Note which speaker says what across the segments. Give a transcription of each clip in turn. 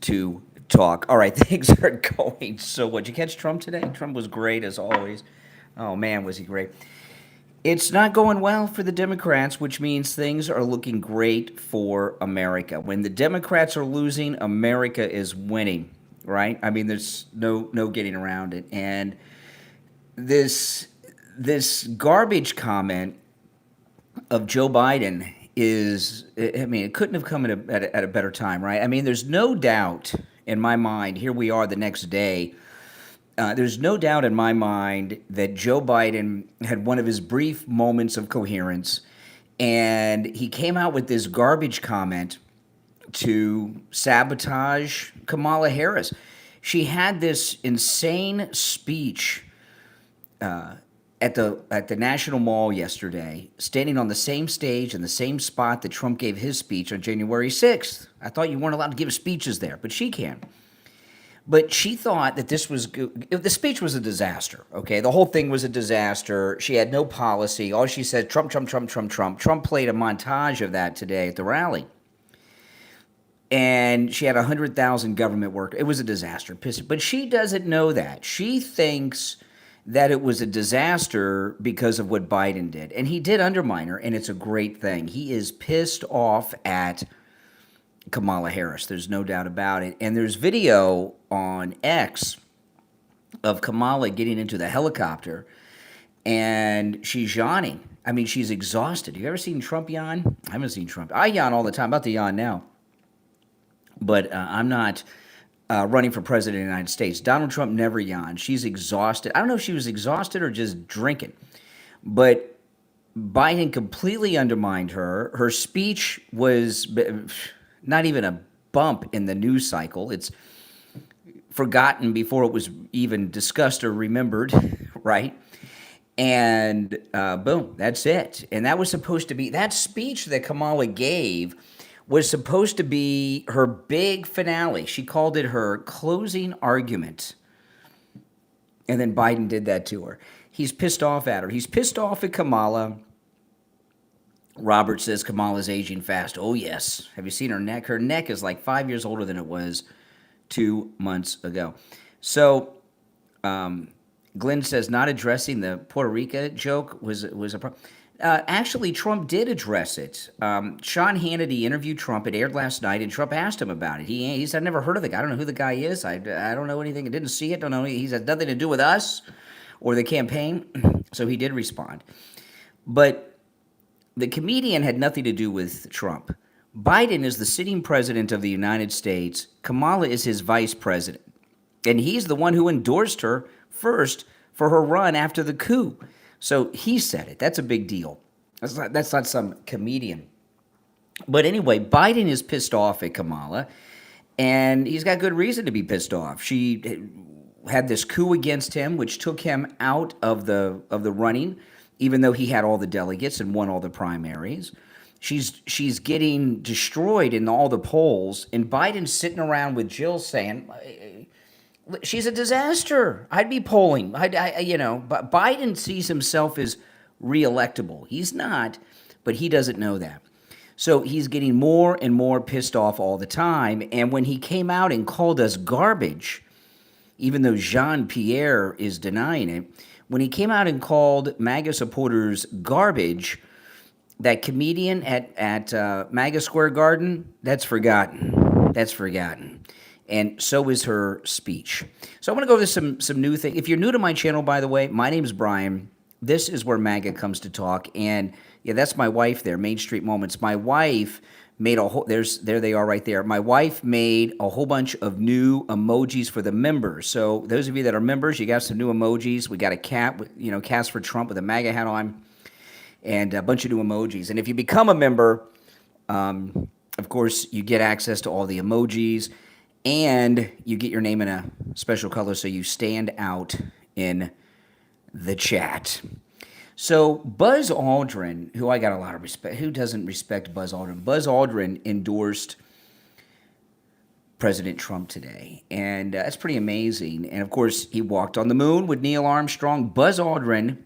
Speaker 1: to talk. All right, things are going so well. Did you catch Trump today? Trump was great as always. Oh man, was he great. It's not going well for the Democrats, which means things are looking great for America. When the Democrats are losing, America is winning, right? I mean, there's no getting around it. And this this garbage comment of Joe Biden is, I mean, it couldn't have come at a better time, right? I mean, there's no doubt in my mind, here we are the next day, there's no doubt in my mind that Joe Biden had one of his brief moments of coherence, and he came out with this garbage comment to sabotage Kamala Harris. She had this insane speech at the National Mall yesterday, standing on the same stage in the same spot that Trump gave his speech on January 6th. I thought you weren't allowed to give speeches there, but she can. But she thought that the speech was a disaster, okay? The whole thing was a disaster. She had no policy. All she said, Trump, Trump, Trump, Trump, Trump. Trump played a montage of that today at the rally. And she had 100,000 government workers. It was a disaster. But she doesn't know that. She thinks that it was a disaster because of what Biden did. And he did undermine her, and it's a great thing. He is pissed off at Kamala Harris. There's no doubt about it. And there's video on X of Kamala getting into the helicopter, and she's yawning. I mean, she's exhausted. You ever seen Trump yawn? I haven't seen Trump. I yawn all the time. I'm about to yawn now. But I'm not running for president of the United States. Donald Trump never yawned. She's exhausted. I don't know if she was exhausted or just drinking. But Biden completely undermined her. Her speech was not even a bump in the news cycle. It's forgotten before it was even discussed or remembered, right? And boom, that's it. And that was supposed to be, that speech that Kamala gave was supposed to be her big finale. She called it her closing argument. And then Biden did that to her. He's pissed off at her. He's pissed off at Kamala. Robert says Kamala's aging fast. Oh, yes. Have you seen her neck? Her neck is like 5 years older than it was 2 months ago. So Glenn says not addressing the Puerto Rico joke was a problem. Actually, Trump did address it. Sean Hannity interviewed Trump. It aired last night, and Trump asked him about it. He said, I've never heard of the guy. I don't know who the guy is. I don't know anything. I didn't see it. Don't know. He said nothing to do with us or the campaign. So he did respond. But the comedian had nothing to do with Trump. Biden is the sitting president of the United States. Kamala is his vice president. And he's the one who endorsed her first for her run after the coup. So he said it. That's a big deal. That's not some comedian. But anyway, Biden is pissed off at Kamala, and he's got good reason to be pissed off. She had this coup against him, which took him out of the running, even though he had all the delegates and won all the primaries. She's getting destroyed in all the polls, and Biden's sitting around with Jill saying, she's a disaster. I'd be polling. But Biden sees himself as reelectable. He's not, but he doesn't know that. So he's getting more and more pissed off all the time. And when he came out and called us garbage, even though Jean-Pierre is denying it, when he came out and called MAGA supporters garbage, that comedian at MAGA Square Garden, that's forgotten. That's forgotten. And so is her speech. So I want to go over some new things. If you're new to my channel, by the way, my name's Brian. This is where MAGA comes to talk. And yeah, that's my wife there, Main Street Moments. My wife made a whole, there they are right there. My wife made a whole bunch of new emojis for the members. So those of you that are members, you got some new emojis. We got a cat, cats for Trump with a MAGA hat on, and a bunch of new emojis. And if you become a member, of course, you get access to all the emojis. And you get your name in a special color so you stand out in the chat. So Buzz Aldrin, who I got a lot of respect, who doesn't respect Buzz Aldrin? Buzz Aldrin endorsed President Trump today, and that's pretty amazing. And of course, he walked on the moon with Neil Armstrong. Buzz Aldrin,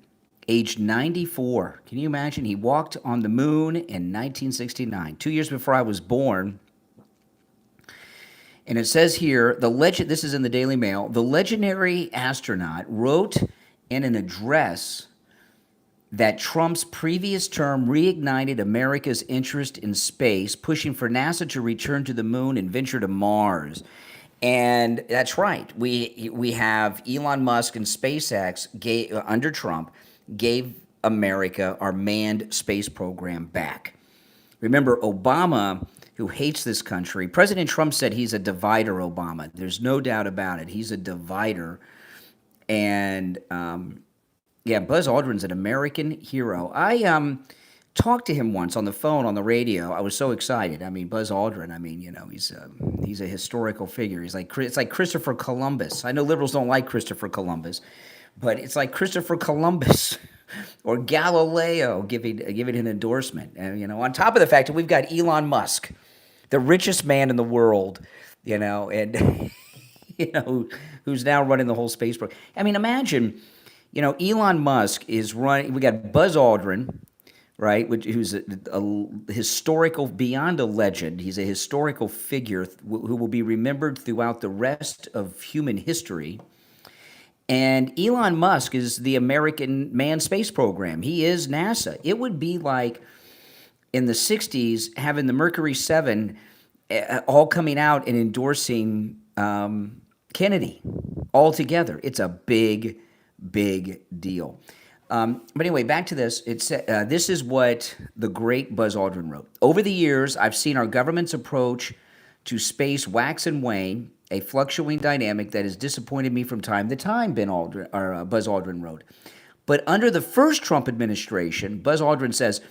Speaker 1: age 94. Can you imagine? He walked on the moon in 1969, 2 years before I was born. And it says here, this is in the Daily Mail, the legendary astronaut wrote in an address that Trump's previous term reignited America's interest in space, pushing for NASA to return to the moon and venture to Mars. And that's right. We have Elon Musk and SpaceX under Trump gave America our manned space program back. Remember, Obama, who hates this country, President Trump said he's a divider, Obama. There's no doubt about it. He's a divider. And yeah, Buzz Aldrin's an American hero. I talked to him once on the phone, on the radio. I was so excited. I mean, Buzz Aldrin, I mean, you know, he's a historical figure. It's like Christopher Columbus. I know liberals don't like Christopher Columbus, but it's like Christopher Columbus or Galileo giving an endorsement. And, you know, on top of the fact that we've got Elon Musk, the richest man in the world, you know, and, you know, who's now running the whole space program. I mean, imagine, you know, Elon Musk is running, we got Buzz Aldrin, right, who's a historical, beyond a legend. He's a historical figure who will be remembered throughout the rest of human history. And Elon Musk is the American manned space program. He is NASA. It would be like in the 60s having the Mercury 7 all coming out and endorsing Kennedy all together. It's a big, big deal. But anyway, back to this. This is what the great Buzz Aldrin wrote. Over the years, I've seen our government's approach to space wax and wane, a fluctuating dynamic that has disappointed me from time to time, Buzz Aldrin wrote. But under the first Trump administration, Buzz Aldrin says,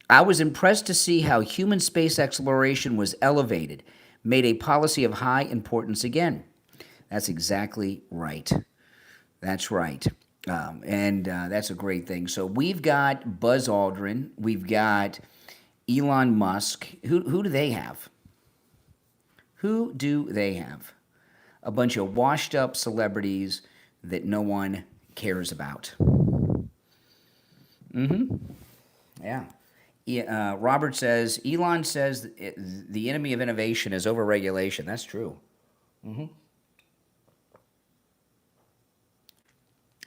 Speaker 1: I was impressed to see how human space exploration was elevated, made a policy of high importance again. That's exactly right. That's right. And that's a great thing. So we've got Buzz Aldrin. We've got Elon Musk. Who do they have? Who do they have? A bunch of washed up celebrities that no one cares about. Yeah. Robert says, Elon says the enemy of innovation is overregulation. That's true.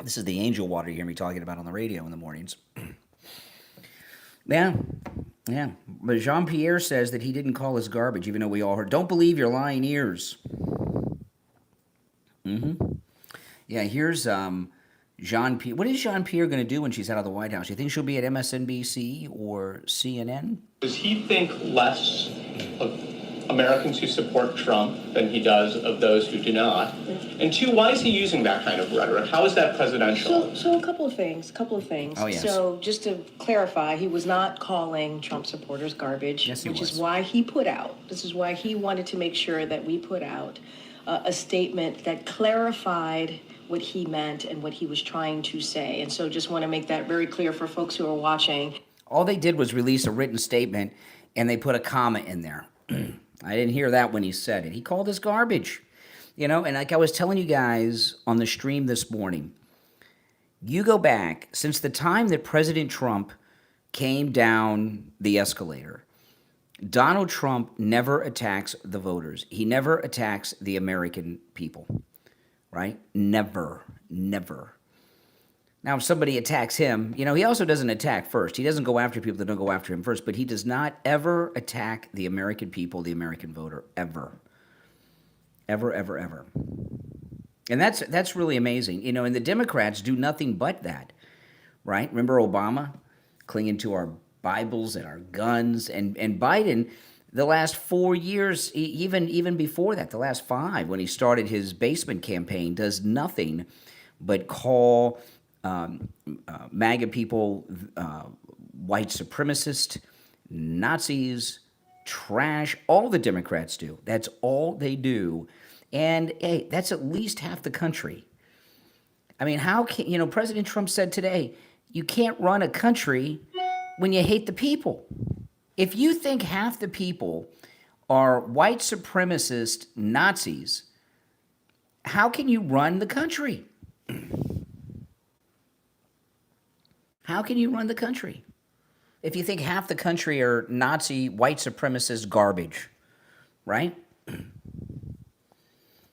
Speaker 1: This is the angel water you hear me talking about on the radio in the mornings. Yeah. But Jean-Pierre says that he didn't call us garbage, even though we all heard. Don't believe your lying ears. Yeah, here's Jean-Pierre. What is Jean-Pierre going to do when she's out of the White House? You think she'll be at MSNBC or CNN?
Speaker 2: Does he think less of Americans who support Trump than he does of those who do not? And two, why is he using that kind of rhetoric? How is that presidential?
Speaker 3: So a couple of things.
Speaker 1: Oh, yes.
Speaker 3: So just to clarify, he was not calling Trump supporters garbage,
Speaker 1: yes,
Speaker 3: which is why he put out, this is why he wanted to make sure that we put out a statement that clarified what he meant and what he was trying to say. And so just want to make that very clear for folks who are watching.
Speaker 1: All they did was release a written statement, and they put a comma in there. I didn't hear that when he said it. He called us garbage. You know, and like I was telling you guys on the stream this morning, you go back, since the time that President Trump came down the escalator, Donald Trump never attacks the voters. He never attacks the American people, right? Never. Now, if somebody attacks him, you know, he also doesn't attack first. He doesn't go after people that don't go after him first, but he does not ever attack the American people, the American voter, ever. Ever. And that's really amazing. You know, and the Democrats do nothing but that, right? Remember Obama clinging to our Bibles and our guns, and Biden, the last 4 years, even before that, the last 5, when he started his basement campaign, does nothing but call MAGA people white supremacist, Nazis, trash. All the Democrats do. That's all they do. And hey, that's at least half the country. I mean, how can, you know, President Trump said today, you can't run a country when you hate the people. If you think half the people are white supremacist Nazis, how can you run the country? How can you run the country if you think half the country are Nazi, white supremacist garbage, right?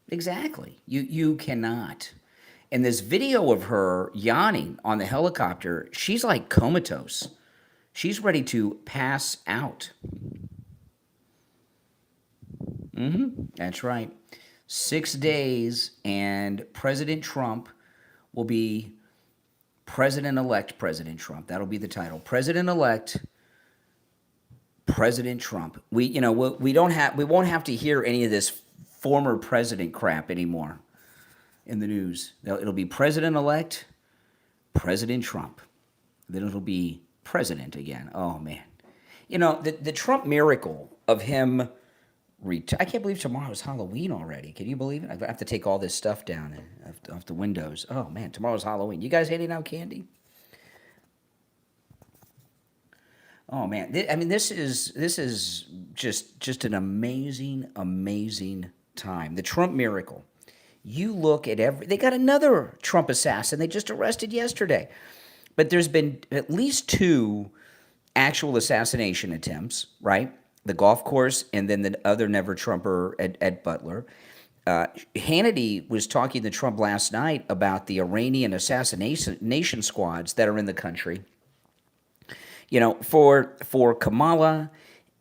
Speaker 1: Exactly. You cannot. And this video of her yawning on the helicopter, she's like comatose. She's ready to pass out. That's right. 6 days, and President Trump will be President-elect President Trump. That'll be the title. President-elect President Trump. We won't have to hear any of this former president crap anymore in the news. It'll be President-elect President Trump. Then it'll be president again. Oh man. The Trump miracle of him I can't believe tomorrow is Halloween already. Can you believe it? I have to take all this stuff down off the windows. Oh man, tomorrow's Halloween. You guys handing out candy? Oh man, this is just an amazing time. The Trump miracle. You look at they got another Trump assassin they just arrested yesterday. But there's been at least 2 actual assassination attempts, right? The golf course and then the other never Trumper at Butler. Hannity was talking to Trump last night about the Iranian assassination squads that are in the country. For Kamala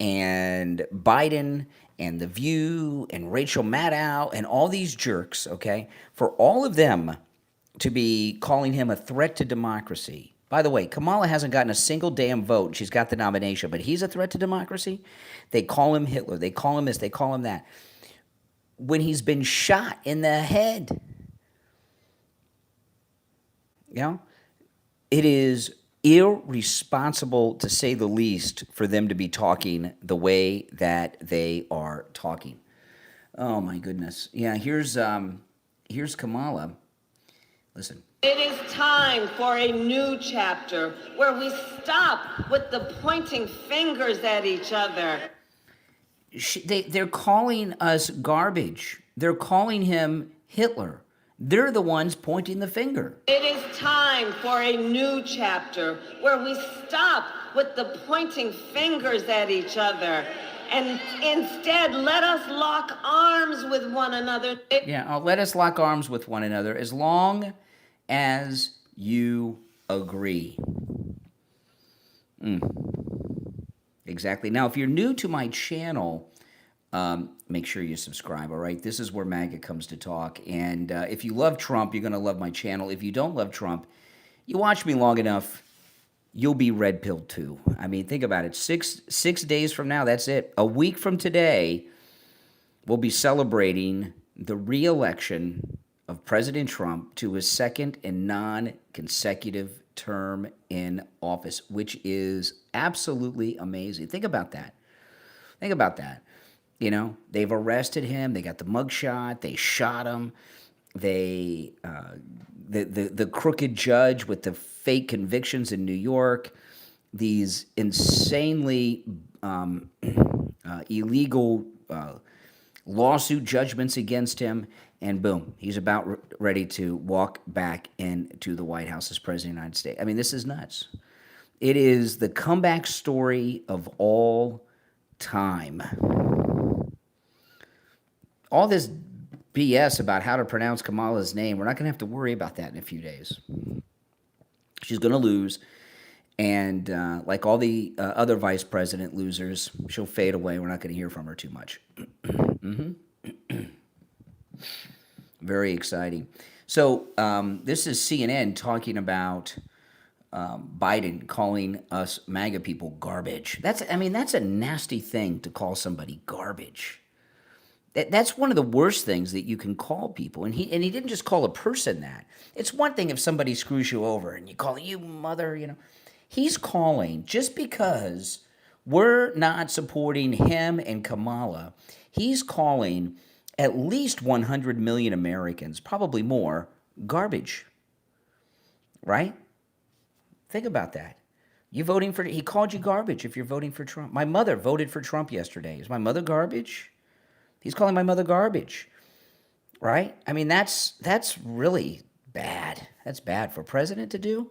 Speaker 1: and Biden and The View and Rachel Maddow and all these jerks, okay, for all of them to be calling him a threat to democracy. By the way, Kamala hasn't gotten a single damn vote. She's got the nomination, but he's a threat to democracy. They call him Hitler. They call him this. They call him that. When he's been shot in the head, it is irresponsible, to say the least, for them to be talking the way that they are talking. Oh my goodness. Yeah, here's Kamala. Listen.
Speaker 4: It is time for a new chapter where we stop with the pointing fingers at each other.
Speaker 1: They're calling us garbage. They're calling him Hitler. They're the ones pointing the finger.
Speaker 4: It is time for a new chapter where we stop with the pointing fingers at each other and instead let us lock arms with one another.
Speaker 1: Let us lock arms with one another as long as you agree. Exactly. Now, if you're new to my channel, make sure you subscribe, all right? This is where MAGA comes to talk. And if you love Trump, you're going to love my channel. If you don't love Trump, you watch me long enough, you'll be red-pilled too. I mean, think about it. Six days from now, that's it. A week from today, we'll be celebrating the re-election of President Trump to his second and non-consecutive term in office, which is absolutely amazing. Think about that. They've arrested him. They got the mugshot. They shot him. The crooked judge with the fake convictions in New York. These insanely illegal lawsuit judgments against him. And boom, he's about ready to walk back into the White House as President of the United States. I mean, this is nuts. It is the comeback story of all time. All this BS about how to pronounce Kamala's name, we're not going to have to worry about that in a few days. She's going to lose. And like all the other vice president losers, she'll fade away. We're not going to hear from her too much. Very exciting. So this is CNN talking about Biden calling us MAGA people garbage. That's a nasty thing to call somebody garbage. That's one of the worst things that you can call people. And he didn't just call a person that. It's one thing if somebody screws you over and you call you mother, He's calling, just because we're not supporting him and Kamala, he's calling at least 100 million Americans, probably more, garbage. Right? Think about that. He called you garbage if you're voting for Trump. My mother voted for Trump yesterday. Is my mother garbage? He's calling my mother garbage. Right? I mean, that's really bad. That's bad for a president to do.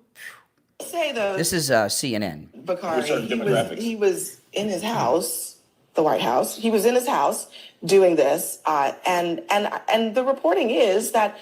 Speaker 5: Say though,
Speaker 1: this is CNN.
Speaker 5: Bakari, he was in his house the White House. He was in his house doing this, and the reporting is that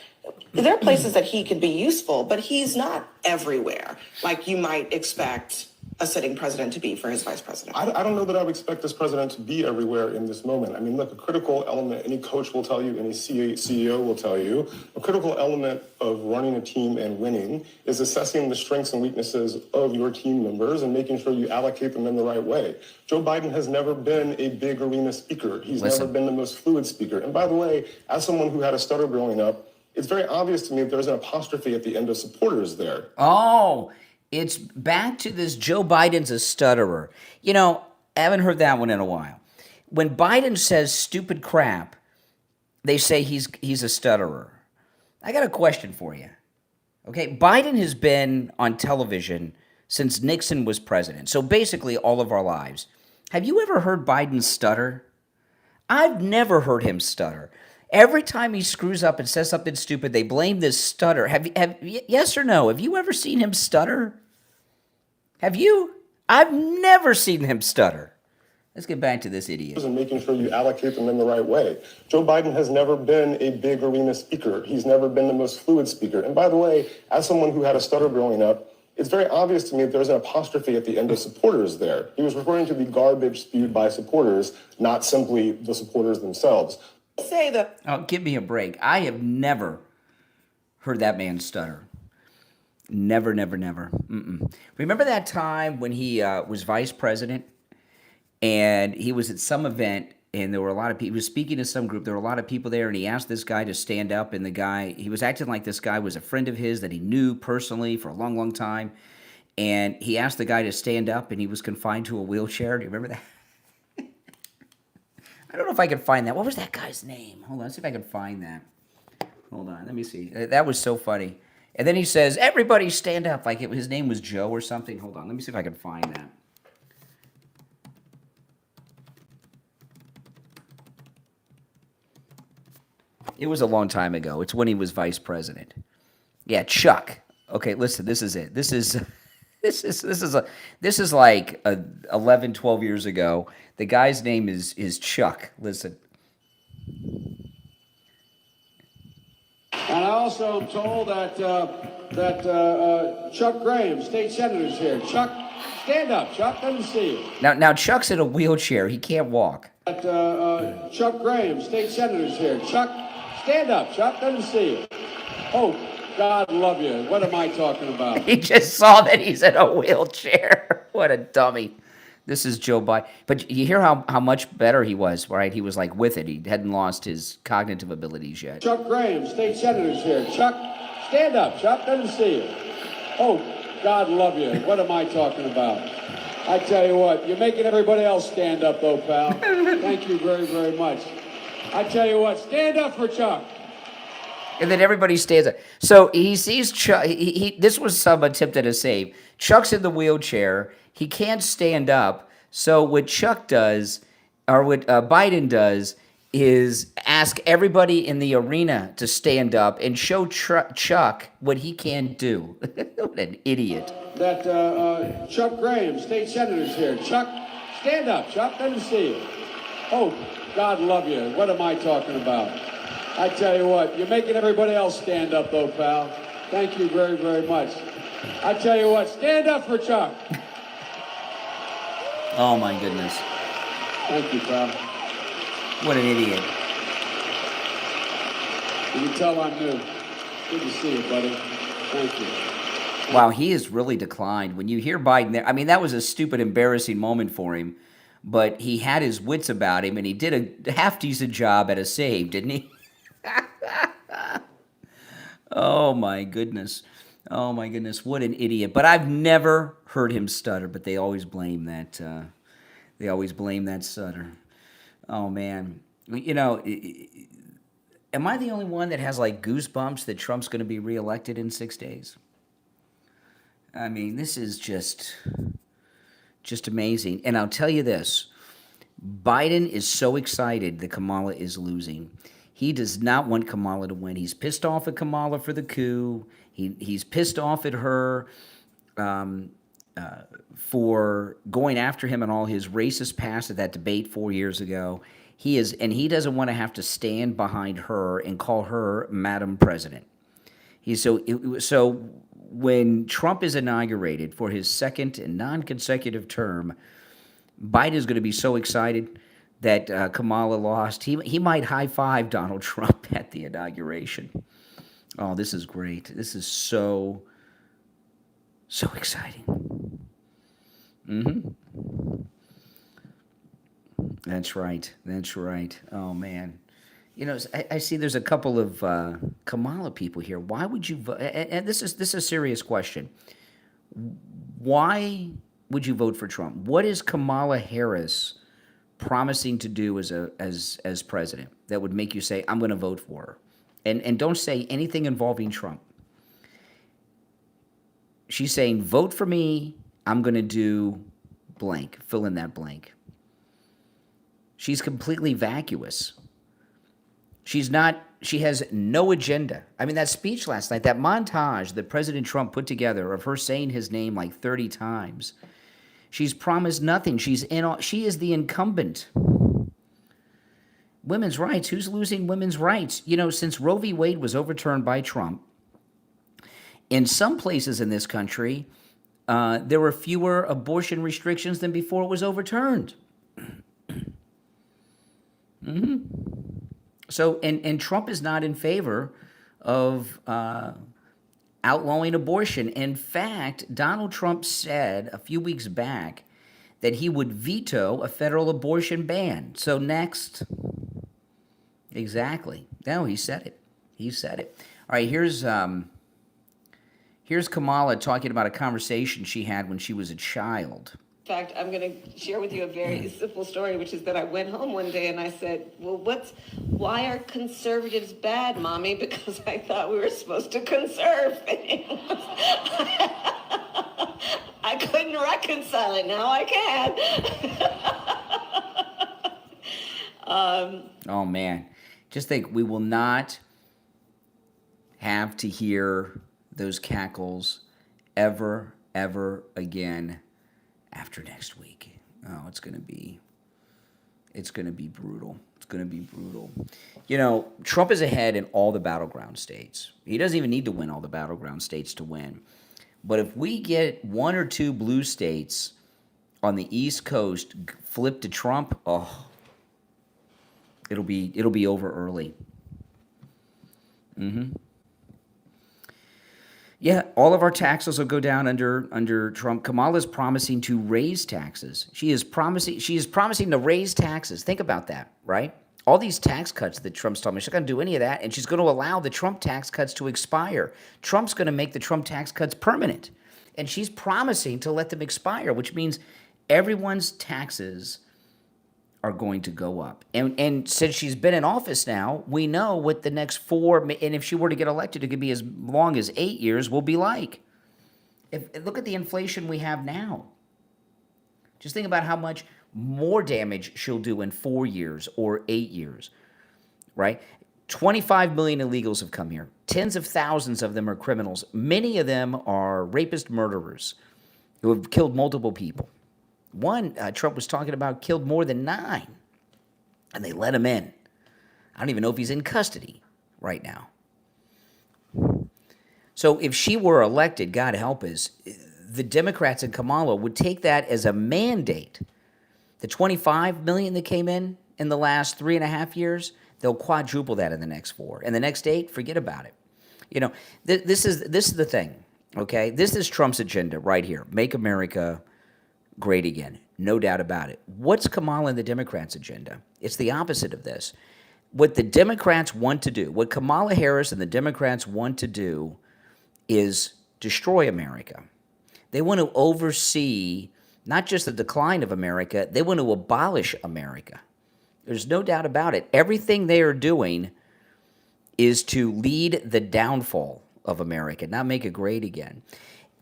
Speaker 5: there are places that he could be useful, but he's not everywhere like you might expect a sitting president to be for his vice president.
Speaker 6: I don't know that I would expect this president to be everywhere in this moment. I mean, look, a critical element, any coach will tell you, any CEO will tell you, a critical element of running a team and winning is assessing the strengths and weaknesses of your team members and making sure you allocate them in the right way. Joe Biden has never been a big arena speaker. He's never been the most fluid speaker. And by the way, as someone who had a stutter growing up, it's very obvious to me that there's an apostrophe at the end of supporters there.
Speaker 1: Oh, it's back to this Joe Biden's a stutterer. You know, I haven't heard that one in a while. When Biden says stupid crap, they say he's a stutterer. I got a question for you. Okay, Biden has been on television since Nixon was president, so basically all of our lives. Have you ever heard Biden stutter? I've never heard him stutter. Every time he screws up and says something stupid, they blame this stutter. Yes or no? Have you ever seen him stutter? Have you? I've never seen him stutter. Let's get back to this idiot.
Speaker 6: And making sure you allocate them in the right way. Joe Biden has never been a big arena speaker. He's never been the most fluid speaker. And by the way, as someone who had a stutter growing up, it's very obvious to me that there's an apostrophe at the end of supporters there. He was referring to the garbage spewed by supporters, not simply the supporters themselves.
Speaker 5: Say that.
Speaker 1: Oh, give me a break. I have never heard that man stutter. Never, never, never. Remember that time when he was vice president and he was at some event and there were a lot of people, he was speaking to some group, there were a lot of people there and he asked this guy to stand up and the guy, he was acting like this guy was a friend of his that he knew personally for a long, long time. And he asked the guy to stand up and he was confined to a wheelchair. Do you remember that? I don't know if I can find that. What was that guy's name? Hold on, let's see if I can find that. Hold on, let me see. That was so funny. And then he says, everybody stand up, like his name was Joe or something. Hold on, let me see if I can find that. It was a long time ago. It's when he was vice president. Yeah, Chuck. Okay, listen, this is it. This is like 11, 12 years ago. The guy's name is Chuck. Listen.
Speaker 7: And I also am told that Chuck Graham, state senator, is here. Chuck, stand up. Chuck, let me see you.
Speaker 1: Now Chuck's in a wheelchair. He can't walk.
Speaker 7: Chuck Graham, state senator, is here. Chuck, stand up. Chuck, let me see you. Oh, God love you. What am I talking about?
Speaker 1: He just saw that he's in a wheelchair. What a dummy. This is Joe Biden. But you hear how much better he was, right? He was like with it. He hadn't lost his cognitive abilities yet.
Speaker 7: Chuck Graham, state senator, is here. Chuck, stand up. Chuck, let me see you. Oh, God love you. What am I talking about? I tell you what, you're making everybody else stand up, though, pal. Thank you very, very much. I tell you what, stand up for Chuck.
Speaker 1: And then everybody stands up. So he sees Chuck. This was some attempt at a save. Chuck's in the wheelchair. He can't stand up. So what Chuck does, or what Biden does, is ask everybody in the arena to stand up and show Chuck what he can do. What an idiot.
Speaker 7: That Chuck Graham, state senator, is here. Chuck, stand up. Chuck, let me see you. Oh, God love you. What am I talking about? I tell you what, you're making everybody else stand up, though, pal. Thank you very, very much. I tell you what, stand up for Chuck.
Speaker 1: Oh, my goodness.
Speaker 7: Thank you, pal.
Speaker 1: What an idiot.
Speaker 7: You can tell I'm new. Good to see you, buddy. Thank you.
Speaker 1: Wow, he has really declined. When you hear Biden there, I mean, that was a stupid, embarrassing moment for him, but he had his wits about him, and he did a half-decent job at a save, didn't he? Oh, my goodness. Oh, my goodness. What an idiot. But I've never heard him stutter, but they always blame that. They always blame that stutter. Oh, man. You know, am I the only one that has, like, goosebumps that Trump's going to be reelected in 6 days? I mean, this is just amazing. And I'll tell you this. Biden is so excited that Kamala is losing. He does not want Kamala to win. He's pissed off at Kamala for the coup. He's pissed off at her for going after him and all his racist past at that debate 4 years ago. He doesn't want to have to stand behind her and call her Madam President. So when Trump is inaugurated for his second and non-consecutive term, Biden is going to be so excited that Kamala lost. He might high-five Donald Trump at the inauguration. Oh, this is great. This is so exciting. That's right. Oh, man. You know, I see there's a couple of Kamala people here. Why would you vote? And this is a serious question. Why would you vote for Trump? What is Kamala Harris promising to do as president that would make you say, I'm going to vote for her? And don't say anything involving Trump. She's saying, vote for me, I'm going to do blank, fill in that blank. She's completely vacuous. She has no agenda. I mean, that speech last night, that montage that President Trump put together of her saying his name like 30 times, she's promised nothing. She is the incumbent. Women's rights, who's losing women's rights? You know, since Roe v. Wade was overturned by Trump, in some places in this country, there were fewer abortion restrictions than before it was overturned. So, and Trump is not in favor of outlawing abortion. In fact, Donald Trump said a few weeks back that he would veto a federal abortion ban. So next, exactly. No, he said it. All right, here's Kamala talking about a conversation she had when she was a child.
Speaker 4: In fact, I'm going to share with you a very simple story, which is that I went home one day and I said, well, why are conservatives bad, Mommy? Because I thought we were supposed to conserve things. I couldn't reconcile it. Now I can.
Speaker 1: Oh, man. Just think, we will not have to hear those cackles ever again after next week. Oh, it's going to be brutal. You know, Trump is ahead in all the battleground states. He doesn't even need to win all the battleground states to win. But if we get one or two blue states on the East Coast flip to Trump, oh, it'll be over early. Yeah, all of our taxes will go down under Trump. Kamala's promising to raise taxes. She is promising to raise taxes. Think about that, right? All these tax cuts that Trump's talking about, she's not going to do any of that, and she's going to allow the Trump tax cuts to expire. Trump's going to make the Trump tax cuts permanent, and she's promising to let them expire, which means everyone's taxes are going to go up. And since she's been in office now, we know what the next 4, and if she were to get elected, it could be as long as 8 years, will be like. Look at the inflation we have now. Just think about how much more damage she'll do in 4 years or 8 years, right? 25 million illegals have come here. Tens of thousands of them are criminals. Many of them are rapist murderers who have killed multiple people. One, Trump was talking about, killed more than 9, and they let him in. I don't even know if he's in custody right now. So if she were elected, God help us, the Democrats and Kamala would take that as a mandate. The 25 million that came in the last 3.5 years, they'll quadruple that in the next 4. And the next 8, forget about it. You know, this is the thing, okay? This is Trump's agenda right here. Make America great again. No doubt about it. What's Kamala and the Democrats' agenda? It's the opposite of this. What the Democrats want to do, what Kamala Harris and the Democrats want to do is destroy America. They want to oversee not just the decline of America, they want to abolish America. There's no doubt about it. Everything they are doing is to lead the downfall of America, not make it great again.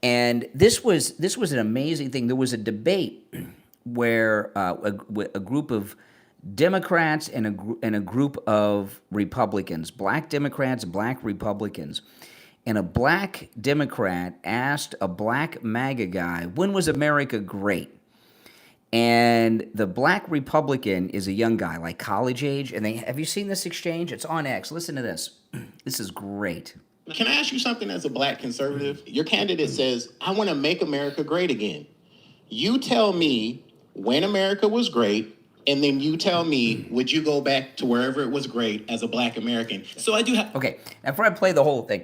Speaker 1: And this was an amazing thing. There was a debate where a group of Democrats and a group of Republicans, black Democrats, black Republicans, and a black Democrat asked a black MAGA guy, when was America great? And the black Republican is a young guy, like college age. And have you seen this exchange? It's on X. Listen to this. This is great.
Speaker 8: Can I ask you something as a black conservative? Your candidate says, I want to make America great again. You tell me when America was great, and then you tell me, would you go back to wherever it was great as a black American? So I do have...
Speaker 1: Okay, now before I play the whole thing,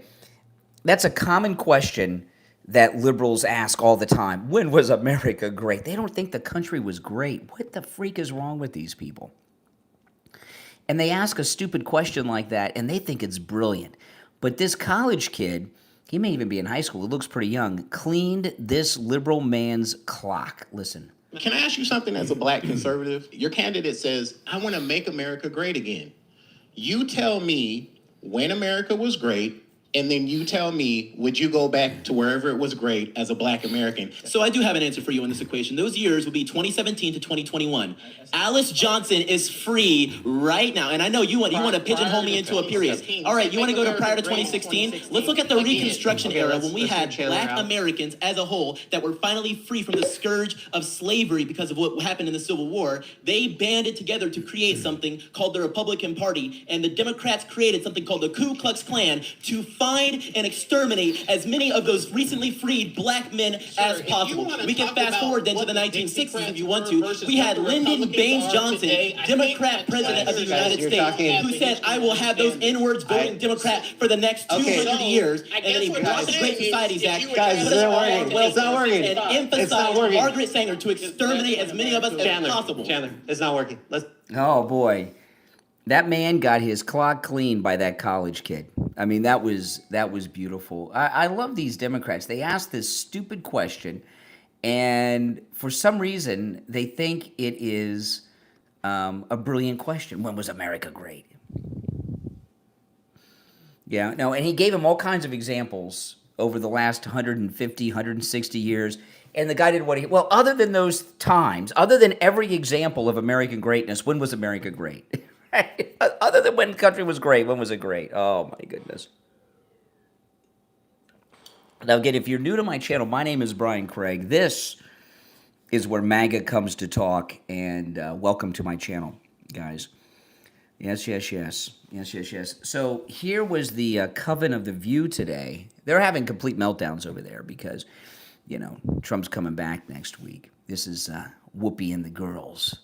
Speaker 1: that's a common question that liberals ask all the time. When was America great? They don't think the country was great. What the freak is wrong with these people? And they ask a stupid question like that, and they think it's brilliant. But this college kid, he may even be in high school, he looks pretty young, cleaned this liberal man's clock. Listen.
Speaker 8: Can I ask you something as a black conservative? Your candidate says, I want to make America great again. You tell me when America was great, and then you tell me, would you go back to wherever it was great as a black American?
Speaker 9: So I do have an answer for you in this equation. Those years would be 2017 to 2021. Alice Johnson is free right now. And I know you want to pigeonhole me into a period. All right, you want to go to prior to 2016? Let's look at the Reconstruction era when we had black Americans as a whole that were finally free from the scourge of slavery because of what happened in the Civil War. They banded together to create something called the Republican Party. And the Democrats created something called the Ku Klux Klan to find and exterminate as many of those recently freed black men as possible. We can fast forward then to the 1960s if you want to. We had Lyndon Baines Johnson, Democrat president of the United States, who said, I will have those N-words voting Democrat for the next 200 years. And then he brought the Great Societies Act,
Speaker 10: Guys, it's not working. It's not working.
Speaker 9: And emphasized Margaret Sanger to exterminate as many of us as possible.
Speaker 10: Chandler, it's not working.
Speaker 1: Oh, boy. That man got his clock cleaned by that college kid. I mean, that was beautiful. I love these Democrats. They ask this stupid question, and for some reason, they think it is a brilliant question. When was America great? Yeah, no, and he gave him all kinds of examples over the last 150, 160 years, and the guy did what well, other than those times, other than every example of American greatness, when was America great? Other than when the country was great, when was it great? Oh, my goodness. Now, again, if you're new to my channel, my name is Brian Craig. This is where MAGA comes to talk, and welcome to my channel, guys. Yes. So here was the Coven of the View today. They're having complete meltdowns over there because, Trump's coming back next week. This is Whoopi and the girls.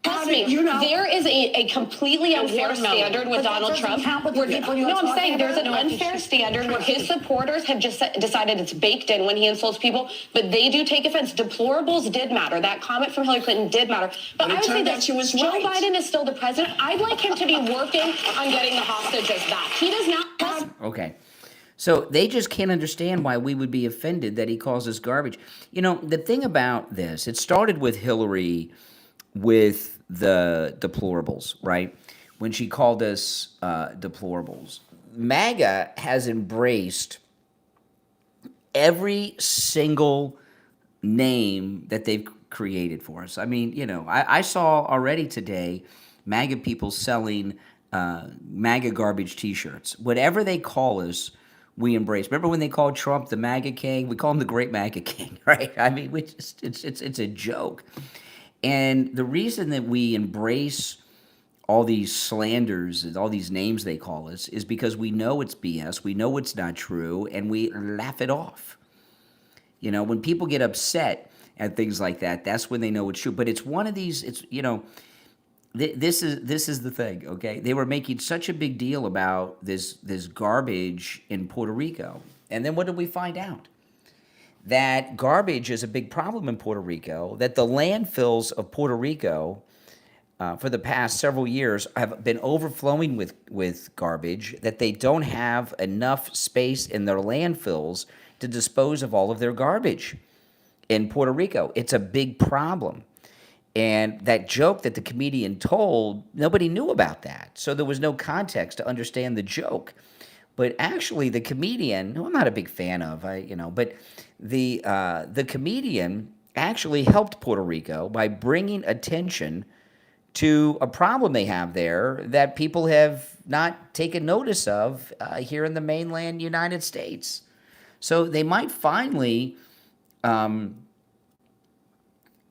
Speaker 11: Trust me, there is a completely unfair standard with Donald Trump. I'm saying there's an unfair standard where his supporters have just decided it's baked in when he insults people, but they do take offense. Deplorables did matter. That comment from Hillary Clinton did matter. But I would say that Joe Biden is still the president. I'd like him to be working on getting the hostages back. He does not.
Speaker 1: Okay. So they just can't understand why we would be offended that he calls us garbage. The thing about this, it started with Hillary with the deplorables, right? When she called us deplorables. MAGA has embraced every single name that they've created for us. I mean, I saw already today MAGA people selling MAGA garbage t-shirts. Whatever they call us, we embrace. Remember when they called Trump the MAGA king? We call him the Great MAGA King, right? I mean, it's a joke. And the reason that we embrace all these slanders and all these names they call us is because we know it's BS, we know it's not true, and we laugh it off. When people get upset at things like that, that's when they know it's true. But it's one of these, this is the thing, okay? They were making such a big deal about this garbage in Puerto Rico. And then what did we find out? That garbage is a big problem in Puerto Rico, that the landfills of Puerto Rico for the past several years have been overflowing with garbage, that they don't have enough space in their landfills to dispose of all of their garbage in Puerto Rico. It's a big problem. And that joke that the comedian told, nobody knew about that. So there was no context to understand the joke. But actually, the comedian, who I'm not a big fan of, but the comedian actually helped Puerto Rico by bringing attention to a problem they have there that people have not taken notice of here in the mainland United States. So they might finally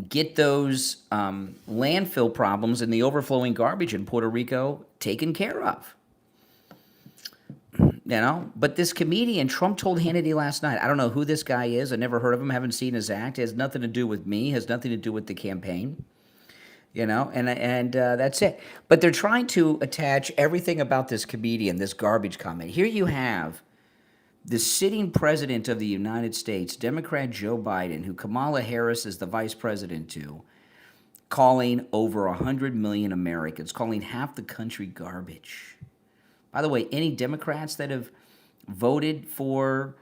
Speaker 1: get those landfill problems and the overflowing garbage in Puerto Rico taken care of. But this comedian, Trump told Hannity last night, I don't know who this guy is. I never heard of him, haven't seen his act. It has nothing to do with me, has nothing to do with the campaign. And that's it. But they're trying to attach everything about this comedian, this garbage comment. Here you have the sitting president of the United States, Democrat Joe Biden, who Kamala Harris is the vice president to, calling over 100 million Americans, calling half the country garbage. By the way, any Democrats that have voted for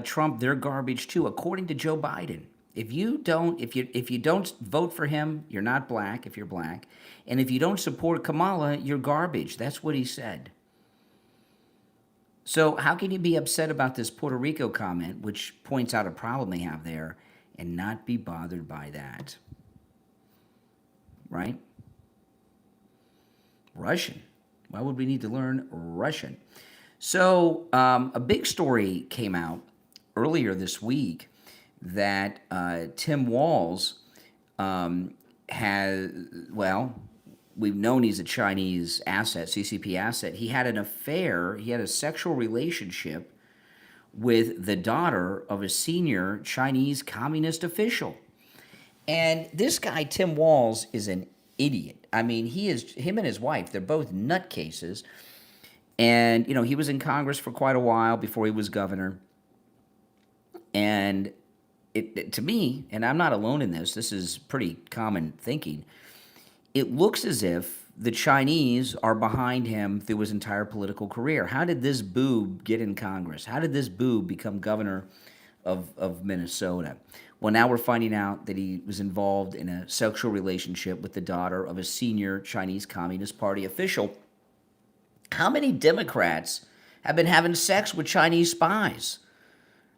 Speaker 1: Trump, they're garbage too, according to Joe Biden. If you don't vote for him, you're not black if you're black. And if you don't support Kamala, you're garbage. That's what he said. So how can you be upset about this Puerto Rico comment, which points out a problem they have there, and not be bothered by that? Right? Russian. Why would we need to learn Russian? So a big story came out earlier this week that Tim Walz we've known he's a Chinese asset, CCP asset. He had an affair, he had a sexual relationship with the daughter of a senior Chinese communist official. And this guy, Tim Walz, is an idiot. I mean, him and his wife, they're both nutcases. And, he was in Congress for quite a while before he was governor. And to me, and I'm not alone in this is pretty common thinking, it looks as if the Chinese are behind him through his entire political career. How did this boob get in Congress? How did this boob become governor of Minnesota? Well, now we're finding out that he was involved in a sexual relationship with the daughter of a senior Chinese Communist Party official. How many Democrats have been having sex with Chinese spies?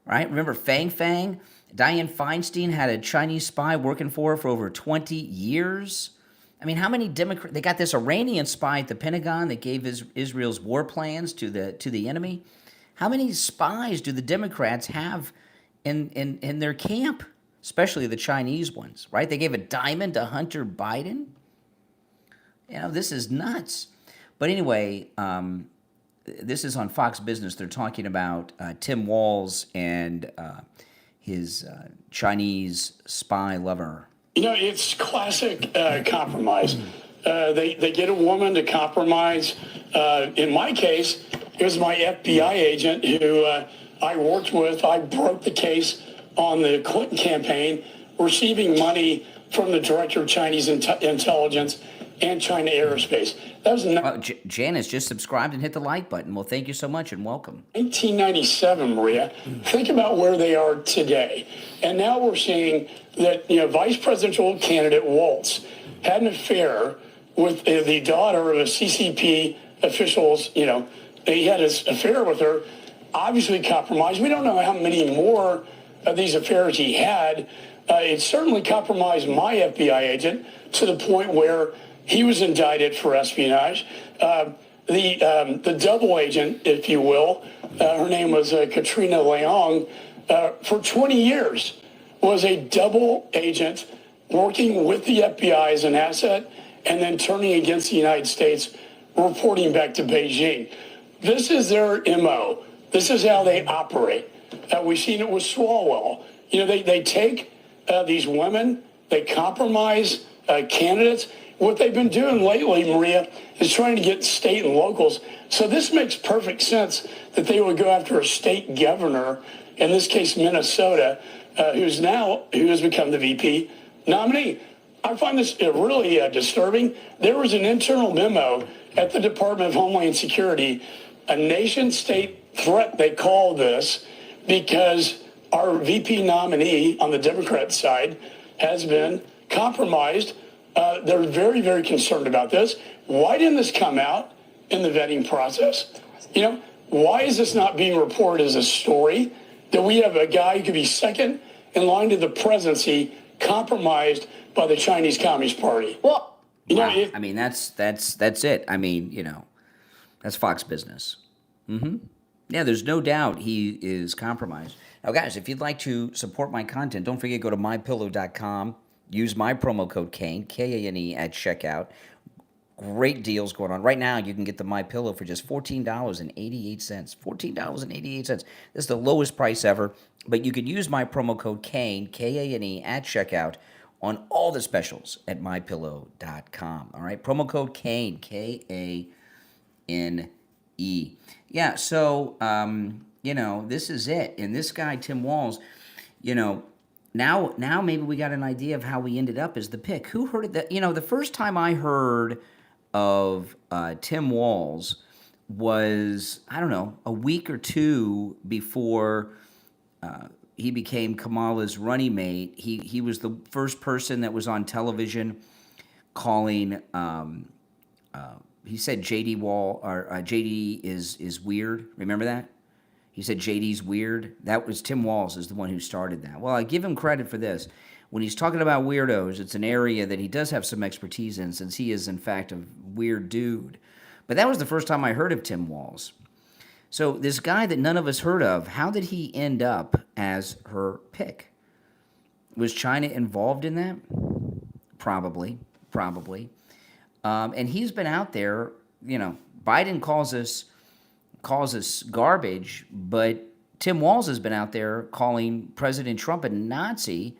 Speaker 1: Right? Remember Fang Fang? Dianne Feinstein had a Chinese spy working for her for over 20 years. I mean, how many Democrats? They got this Iranian spy at the Pentagon that gave Israel's war plans to the enemy. How many spies do the Democrats have in their camp, especially the Chinese ones? Right? They gave a diamond to Hunter Biden. This is nuts. But anyway, this is on Fox Business. They're talking about Tim Walz and his Chinese spy lover.
Speaker 12: It's classic compromise. They get a woman to compromise. In my case, it was my FBI agent who I worked with. I broke the case on the Clinton campaign, receiving money from the director of Chinese intelligence and China Aerospace. That was
Speaker 1: Janice just subscribed and hit the like button. Well, thank you so much and welcome.
Speaker 12: 1997, Maria. Think about where they are today. And now we're seeing that, vice presidential candidate Walz had an affair with the daughter of a CCP officials. He had an affair with her, obviously compromised. We don't know how many more of these affairs he had. It certainly compromised my FBI agent to the point where he was indicted for espionage. The double agent, if you will, her name was Katrina Leong, for 20 years was a double agent working with the FBI as an asset and then turning against the United States, reporting back to Beijing. This is their MO. This is how they operate. We've seen it with Swalwell. They take these women, they compromise candidates. What they've been doing lately, Maria, is trying to get state and locals. So this makes perfect sense that they would go after a state governor, in this case Minnesota, who has become the VP nominee. I find this really disturbing. There was an internal memo at the Department of Homeland Security, a nation-state threat, they call this, because our VP nominee on the Democrat side has been compromised. They're very, very concerned about this. Why didn't this come out in the vetting process? Why is this not being reported as a story that we have a guy who could be second in line to the presidency compromised by the Chinese Communist Party?
Speaker 1: Well, Wow. I mean, that's it. I mean, that's Fox business. Yeah, there's no doubt he is compromised. Now, guys, if you'd like to support my content, don't forget, go to mypillow.com. Use my promo code KANE, K-A-N-E, at checkout. Great deals going on. Right now, you can get the MyPillow for just $14.88. $14.88. This is the lowest price ever, but you can use my promo code KANE, K-A-N-E, at checkout on all the specials at mypillow.com. All right, promo code KANE, K-A-N-E. Yeah, so, this is it. And this guy, Tim Walz, now maybe we got an idea of how we ended up as the pick. Who heard of that? The first time I heard of Tim Walz was, I don't know, a week or two before he became Kamala's running mate. He was the first person that was on television calling. He said JD is weird. Remember that? He said JD's weird. That was Tim Walz is the one who started that. Well, I give him credit for this. When he's talking about weirdos, it's an area that he does have some expertise in, since he is, in fact, a weird dude. But that was the first time I heard of Tim Walz. So this guy that none of us heard of, how did he end up as her pick? Was China involved in that? Probably. And he's been out there, Biden calls us garbage, but Tim Walz has been out there calling President Trump a Nazi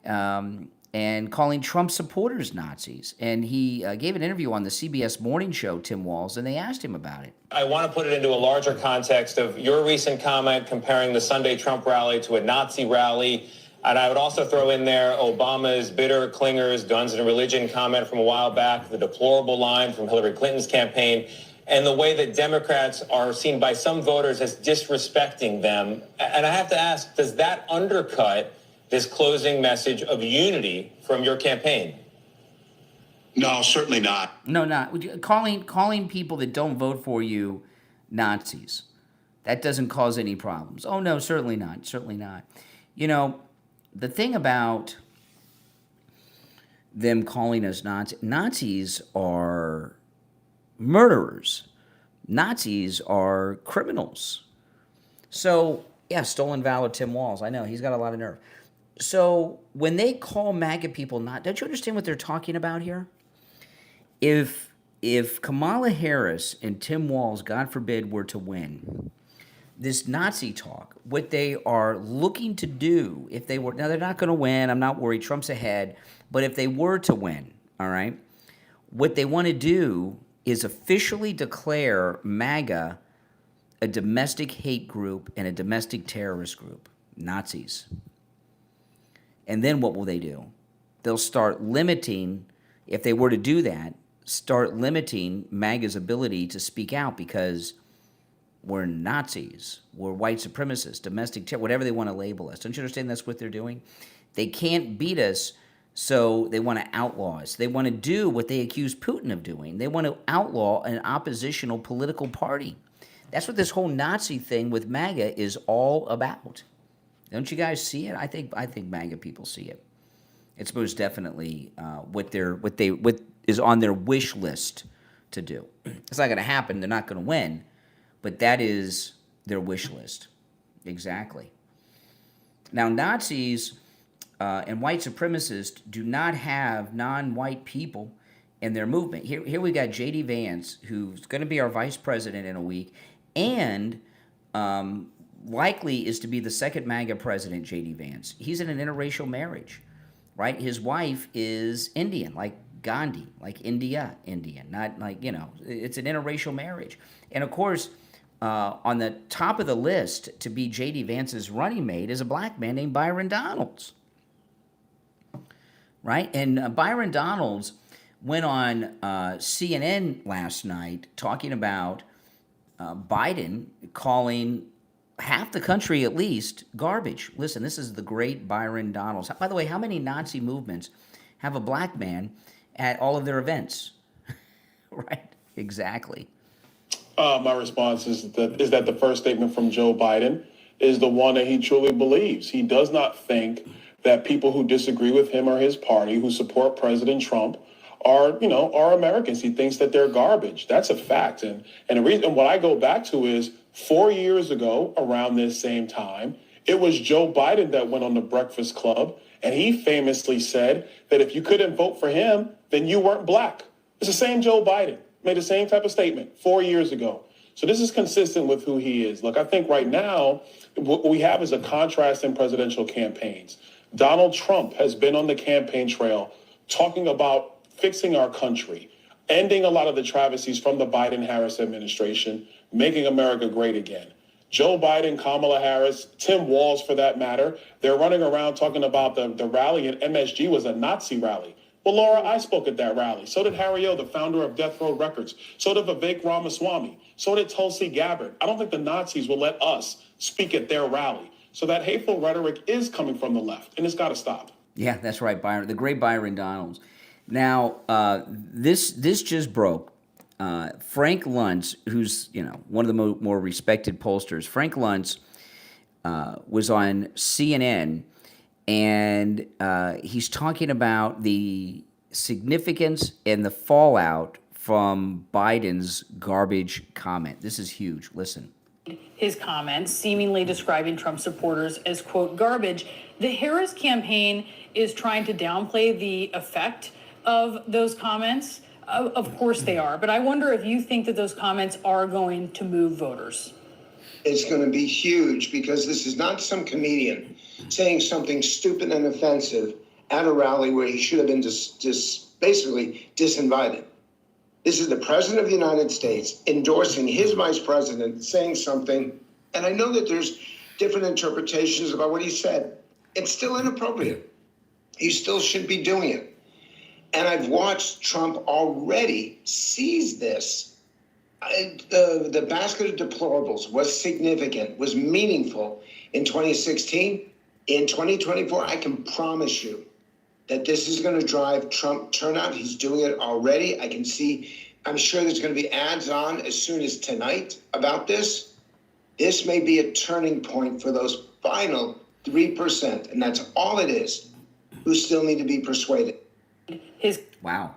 Speaker 1: and calling Trump supporters Nazis. And he gave an interview on the CBS Morning Show, Tim Walz, and they asked him about it.
Speaker 13: I want to put it into a larger context of your recent comment comparing the Sunday Trump rally to a Nazi rally. And I would also throw in there Obama's bitter clingers, guns and religion comment from a while back, the deplorable line from Hillary Clinton's campaign, and the way that Democrats are seen by some voters as disrespecting them. And I have to ask, does that undercut this closing message of unity from your campaign?
Speaker 14: No, certainly not.
Speaker 1: No, not. Calling people that don't vote for you Nazis, that doesn't cause any problems. Oh, no, certainly not. Certainly not. The thing about them calling us Nazis are murderers. Nazis are criminals. So, yeah, stolen valor, Tim Walz. I know, he's got a lot of nerve. So, when they call MAGA people don't you understand what they're talking about here? If Kamala Harris and Tim Walz, God forbid, were to win, this Nazi talk, what they are looking to do, if they were, now they're not going to win, I'm not worried, Trump's ahead, but if they were to win, all right, what they want to do is officially declare MAGA a domestic hate group and a domestic terrorist group, Nazis. And then what will they do? They'll start limiting, if they were to do that, start limiting MAGA's ability to speak out, because we're Nazis, we're white supremacists, domestic terror, whatever they want to label us. Don't you understand that's what they're doing? They can't beat us, so they want to outlaw us. They want to do what they accuse Putin of doing. They want to outlaw an oppositional political party. That's what this whole Nazi thing with MAGA is all about. Don't you guys see it? I think MAGA people see it. It's most definitely what is on their wish list to do. It's not going to happen. They're not going to win. But that is their wish list. Exactly. Now, Nazis and white supremacists do not have non-white people in their movement. Here we got J.D. Vance, who's going to be our vice president in a week, and likely is to be the second MAGA president, J.D. Vance. He's in an interracial marriage, right? His wife is Indian, like Gandhi, like Indian, not like, it's an interracial marriage. And of course, on the top of the list to be J.D. Vance's running mate is a black man named Byron Donalds, right? And Byron Donalds went on CNN last night talking about Biden calling half the country at least garbage. Listen, this is the great Byron Donalds. By the way, how many Nazi movements have a black man at all of their events? Right, exactly.
Speaker 6: My response is that the first statement from Joe Biden is the one that he truly believes. He does not think that people who disagree with him or his party, who support President Trump, are Americans. He thinks that they're garbage. That's a fact. And the reason what I go back to is 4 years ago, around this same time, it was Joe Biden that went on the Breakfast Club, and he famously said that if you couldn't vote for him, then you weren't black. It's the same Joe Biden, made the same type of statement 4 years ago. So this is consistent with who he is. Look, I think right now what we have is a contrast in presidential campaigns. Donald Trump has been on the campaign trail talking about fixing our country, ending a lot of the travesties from the Biden-Harris administration, making America great again. Joe Biden, Kamala Harris, Tim Walz for that matter, they're running around talking about the rally at MSG was a Nazi rally. Well, Laura, I spoke at that rally. So did Harry O, the founder of Death Row Records. So did Vivek Ramaswamy. So did Tulsi Gabbard. I don't think the Nazis will let us speak at their rally. So that hateful rhetoric is coming from the left, and it's got to stop.
Speaker 1: Yeah, that's right, Byron. The great Byron Donalds. Now, this just broke. Frank Luntz, who's one of the more respected pollsters, Frank Luntz was on CNN, and he's talking about the significance and the fallout from Biden's garbage comment. This is huge. Listen.
Speaker 15: His comments, seemingly describing Trump supporters as, quote, garbage. The Harris campaign is trying to downplay the effect of those comments. Of course they are. But I wonder if you think that those comments are going to move voters.
Speaker 16: It's going to be huge because this is not some comedian saying something stupid and offensive at a rally where he should have been basically disinvited. This is the president of the United States endorsing his vice president saying something. And I know that there's different interpretations about what he said. It's still inappropriate. He still shouldn't be doing it. And I've watched Trump already seize this. The basket of deplorables was significant, was meaningful in 2016. In 2024, I can promise you that this is going to drive Trump turnout. He's doing it already. I can see, I'm sure there's going to be ads on as soon as tonight about this. This may be a turning point for those final 3%, and that's all it is, who still need to be persuaded.
Speaker 1: Wow.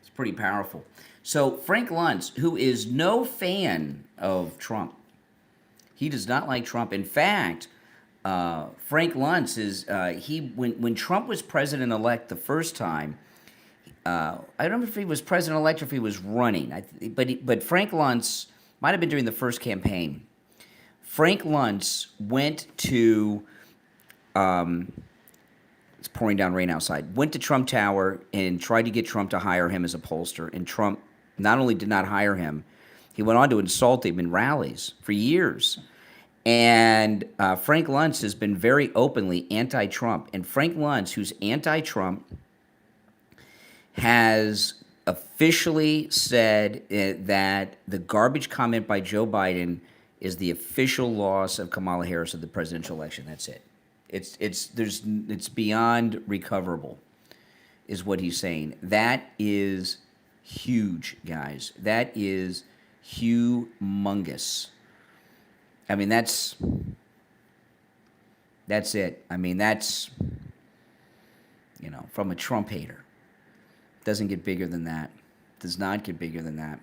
Speaker 1: It's pretty powerful. So Frank Luntz, who is no fan of Trump, he does not like Trump. In fact, Frank Luntz is when Trump was president-elect the first time. I don't know if he was president-elect or if he was running. But Frank Luntz might have been during the first campaign. Frank Luntz went to. It's pouring down rain outside. Went to Trump Tower and tried to get Trump to hire him as a pollster. And Trump not only did not hire him, he went on to insult him in rallies for years. And Frank Luntz has been very openly anti-Trump. And Frank Luntz, who's anti-Trump, has officially said that the garbage comment by Joe Biden is the official loss of Kamala Harris of the presidential election. That's it. It's beyond recoverable, is what he's saying. That is huge, guys. That is humongous. I mean, that's it. I mean, that's, from a Trump hater. Doesn't get bigger than that. Does not get bigger than that.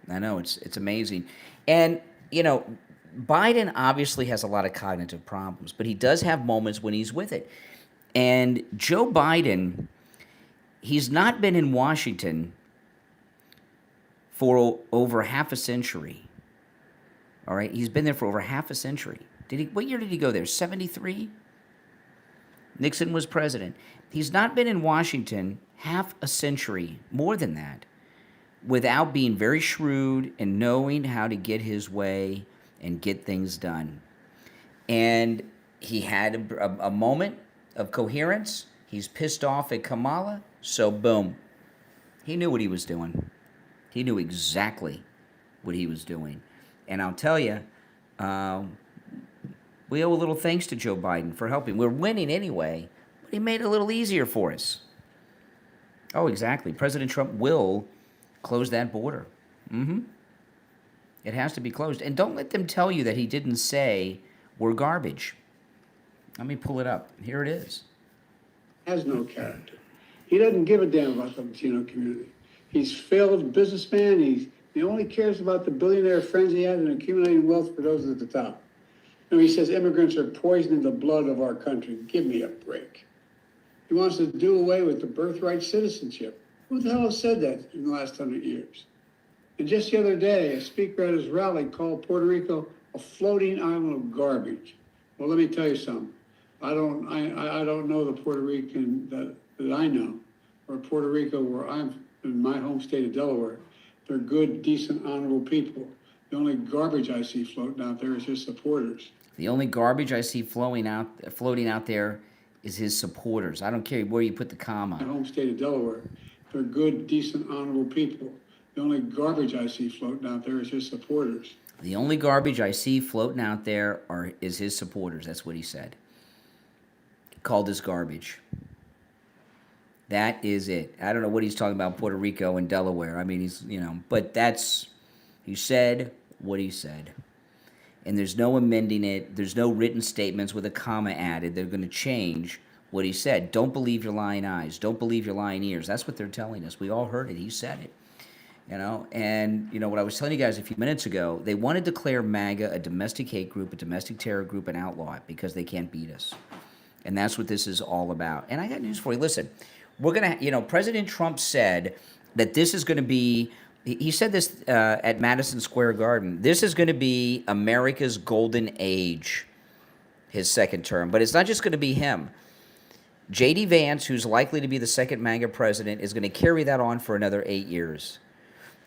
Speaker 1: I know, it's amazing. And, Biden obviously has a lot of cognitive problems, but he does have moments when he's with it. And Joe Biden, he's not been in Washington for over half a century. All right, he's been there for over half a century. What year did he go there? 73? Nixon was president. He's not been in Washington half a century, more than that, without being very shrewd and knowing how to get his way and get things done. And he had a moment of coherence. He's pissed off at Kamala, so boom. He knew what he was doing. He knew exactly what he was doing. And I'll tell you, we owe a little thanks to Joe Biden for helping. We're winning anyway, but he made it a little easier for us. Oh, exactly. President Trump will close that border. Mm-hmm. It has to be closed. And don't let them tell you that he didn't say we're garbage. Let me pull it up. Here it is.
Speaker 12: Has no character.
Speaker 7: He doesn't give a damn about the Latino community. He's failed businessman. He only cares about the billionaire friends he has and accumulating wealth for those at the top. He says immigrants are poisoning the blood of our country. Give me a break. He wants to do away with the birthright citizenship. Who the hell has said that in the last 100 years? And just the other day, a speaker at his rally called Puerto Rico a floating island of garbage. Well, let me tell you something. I don't know the Puerto Rican that I know, or Puerto Rico where I'm in my home state of Delaware. They're good, decent, honorable people. The only garbage I see floating out there is his supporters.
Speaker 1: The only garbage I see floating out there is his supporters. I don't care where you put the comma.
Speaker 7: My home state of Delaware. They're good, decent, honorable people. The only garbage I see floating out there is his supporters.
Speaker 1: The only garbage I see floating out there is his supporters. That's what he said. He called this garbage. That is it. I don't know what he's talking about, Puerto Rico and Delaware. I mean, but he said what he said. And there's no amending it. There's no written statements with a comma added. They're going to change what he said. Don't believe your lying eyes. Don't believe your lying ears. That's what they're telling us. We all heard it. He said it. And what I was telling you guys a few minutes ago, they want to declare MAGA a domestic hate group, a domestic terror group, and outlaw it because they can't beat us. And that's what this is all about. And I got news for you. Listen, we're going to, President Trump said that this is going to be, he said this at Madison Square Garden, this is going to be America's golden age, his second term. But it's not just going to be him. J.D. Vance, who's likely to be the second MAGA president, is going to carry that on for another 8 years.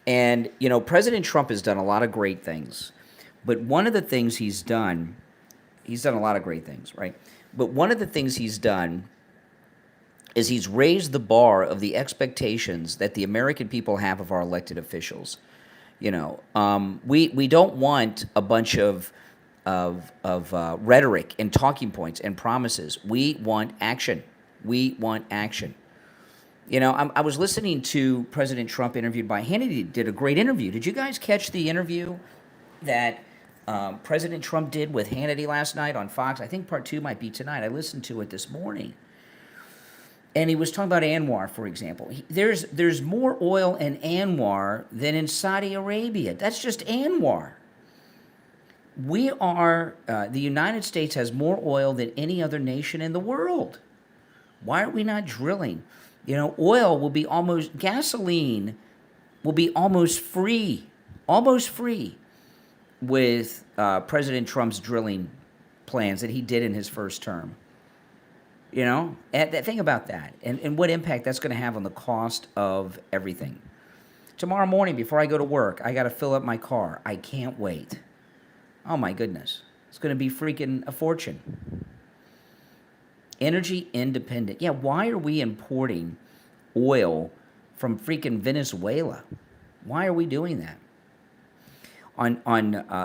Speaker 1: And, President Trump has done a lot of great things. But one of the things he's done a lot of great things, right? But one of the things he's done is he's raised the bar of the expectations that the American people have of our elected officials. We don't want a bunch of rhetoric and talking points and promises. We want action. We want action. I was listening to President Trump interviewed by Hannity. Did a great interview. Did you guys catch the interview that President Trump did with Hannity last night on Fox? I think part 2 might be tonight. I listened to it this morning. And he was talking about Anwar, for example. There's more oil in Anwar than in Saudi Arabia. That's just Anwar. The United States has more oil than any other nation in the world. Why are we not drilling? Gasoline will be almost free with President Trump's drilling plans that he did in his first term. And think about that and what impact that's going to have on the cost of everything. Tomorrow morning before I go to work, I got to fill up my car. I can't wait. Oh my goodness. It's going to be freaking a fortune. Energy independent. Yeah, why are we importing oil from freaking Venezuela? Why are we doing that? On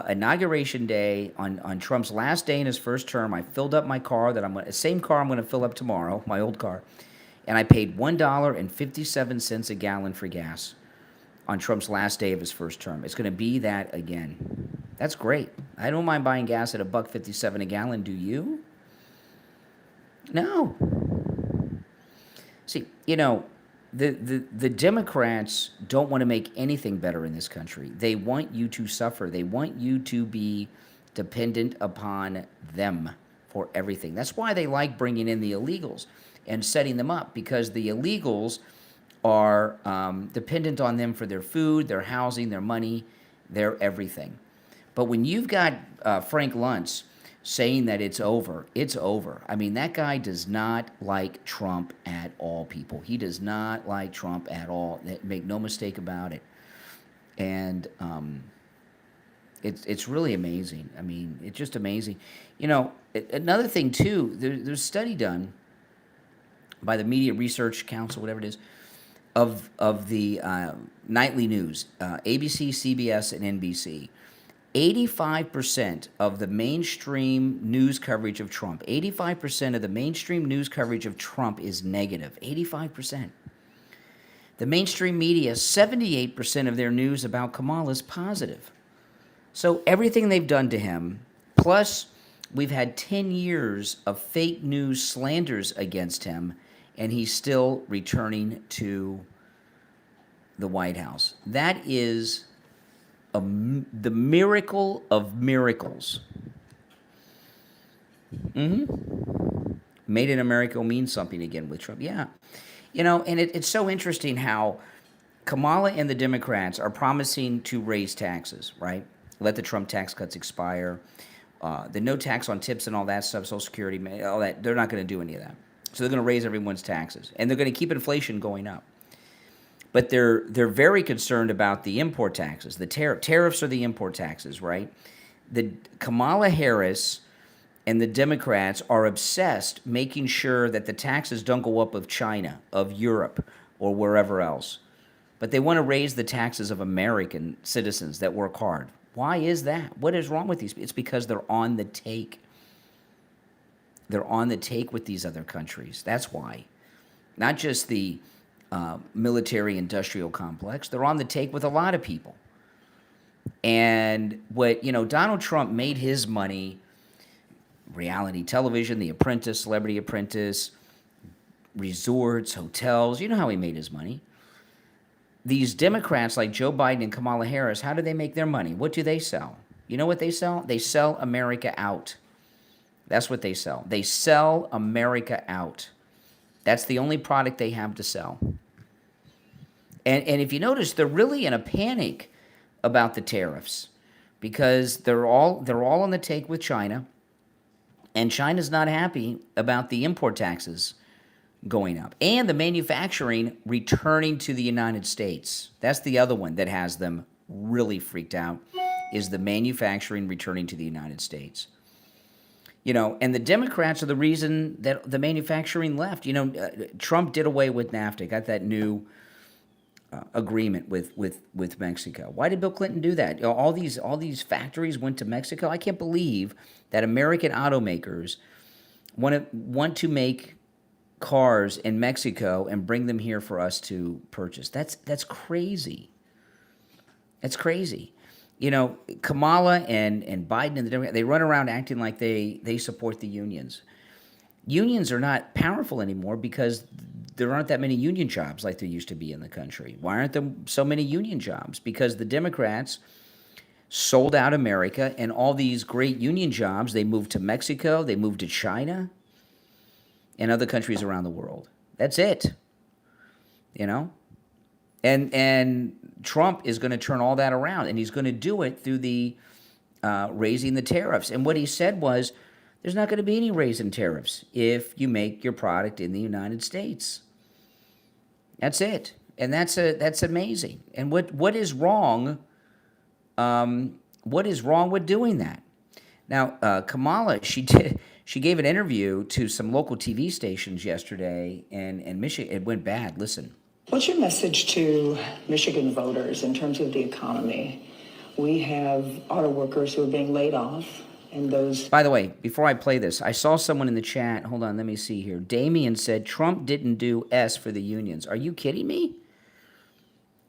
Speaker 1: Inauguration Day, on Trump's last day in his first term, I filled up my car same car I'm going to fill up tomorrow, my old car, and I paid $1.57 a gallon for gas on Trump's last day of his first term. It's going to be that again. That's great. I don't mind buying gas at $1.57 a gallon. Do you? No. See, the Democrats don't want to make anything better in this country. They want you to suffer. They want you to be dependent upon them for everything. That's why they like bringing in the illegals and setting them up, because the illegals are dependent on them for their food, their housing, their money, their everything. But when you've got Frank Luntz saying that it's over, it's over. I mean, that guy does not like Trump at all, people. He does not like Trump at all. Make no mistake about it. And it's really amazing. I mean, it's just amazing. Another thing, too, there's a study done by the Media Research Council, whatever it is, of the nightly news, ABC, CBS, and NBC. 85% of the mainstream news coverage of Trump, 85% of the mainstream news coverage of Trump is negative. 85%. The mainstream media, 78% of their news about Kamala is positive. So everything they've done to him, plus we've had 10 years of fake news slanders against him, and he's still returning to the White House. That is the miracle of miracles. Made in America means something again with Trump. Yeah. You know, and it's so interesting how Kamala and the Democrats are promising to raise taxes, right? Let the Trump tax cuts expire. The no tax on tips and all that stuff, Social Security, all that, they're not going to do any of that. So they're going to raise everyone's taxes. And they're going to keep inflation going up. But they're very concerned about the import taxes. The tariffs are the import taxes, right? The Kamala Harris and the Democrats are obsessed making sure that the taxes don't go up of China, of Europe, or wherever else. But they want to raise the taxes of American citizens that work hard. Why is that? What is wrong with these? It's because they're on the take. They're on the take with these other countries. That's why. Not just the military-industrial complex. They're on the take with a lot of people. And Donald Trump made his money, reality television, The Apprentice, Celebrity Apprentice, resorts, hotels. You know how he made his money. These Democrats like Joe Biden and Kamala Harris, how do they make their money? What do they sell? You know what they sell? They sell America out. That's what they sell. They sell America out. That's the only product they have to sell. And if you notice, they're really in a panic about the tariffs because they're all on the take with China, and China's not happy about the import taxes going up and the manufacturing returning to the United States. That's the other one that has them really freaked out, is the manufacturing returning to the United States. And the Democrats are the reason that the manufacturing left. Trump did away with NAFTA, got that new agreement with Mexico. Why did Bill Clinton do that? All these factories went to Mexico. I can't believe that American automakers want to make cars in Mexico and bring them here for us to purchase. That's crazy. That's crazy. Kamala and Biden and the Democrats, they run around acting like they support the unions. Unions are not powerful anymore because there aren't that many union jobs like there used to be in the country. Why aren't there so many union jobs? Because the Democrats sold out America, and all these great union jobs, they moved to Mexico, they moved to China, and other countries around the world. That's it. And Trump is going to turn all that around, and he's going to do it through the raising the tariffs. And what he said was, there's not going to be any raise in tariffs if you make your product in the United States. That's it, and that's amazing. And what is wrong? What is wrong with doing that? Now, Kamala, she gave an interview to some local TV stations yesterday, and Michigan, it went bad. Listen.
Speaker 17: What's your message to Michigan voters in terms of the economy? We have auto workers who are being laid off, and those...
Speaker 1: By the way, before I play this, I saw someone in the chat. Hold on, let me see here. Damien said, Trump didn't do S for the unions. Are you kidding me?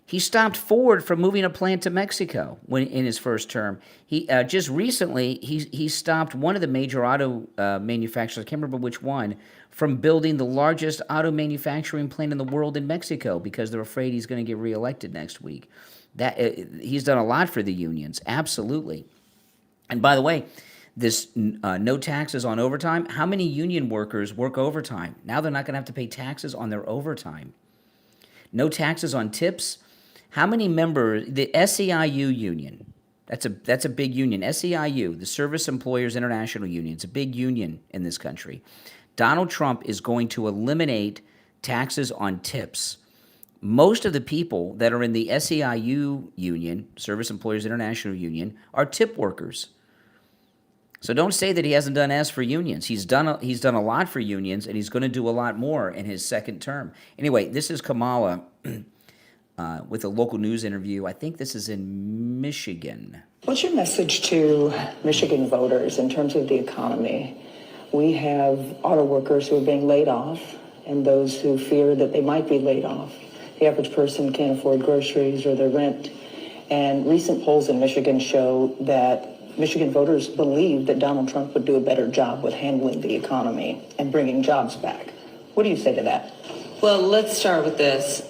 Speaker 1: He stopped Ford from moving a plant to Mexico in his first term. He just recently, he stopped one of the major auto manufacturers, I can't remember which one, from building the largest auto manufacturing plant in the world in Mexico because they're afraid he's going to get reelected next week. He's done a lot for the unions, absolutely. And by the way, this no taxes on overtime, how many union workers work overtime? Now they're not going to have to pay taxes on their overtime. No taxes on tips. How many members, the SEIU union, that's a big union. SEIU, the Service Employers International Union, it's a big union in this country. Donald Trump is going to eliminate taxes on tips. Most of the people that are in the SEIU union, Service Employers International Union, are tip workers. So don't say that he hasn't done S for unions. He's done a lot for unions, and he's going to do a lot more in his second term. Anyway, this is Kamala with a local news interview. I think this is in Michigan.
Speaker 17: What's your message to Michigan voters in terms of the economy? We have auto workers who are being laid off, and those who fear that they might be laid off. The average person can't afford groceries or their rent. And recent polls in Michigan show that Michigan voters believe that Donald Trump would do a better job with handling the economy and bringing jobs back. What do you say to that?
Speaker 4: Well, let's start with this.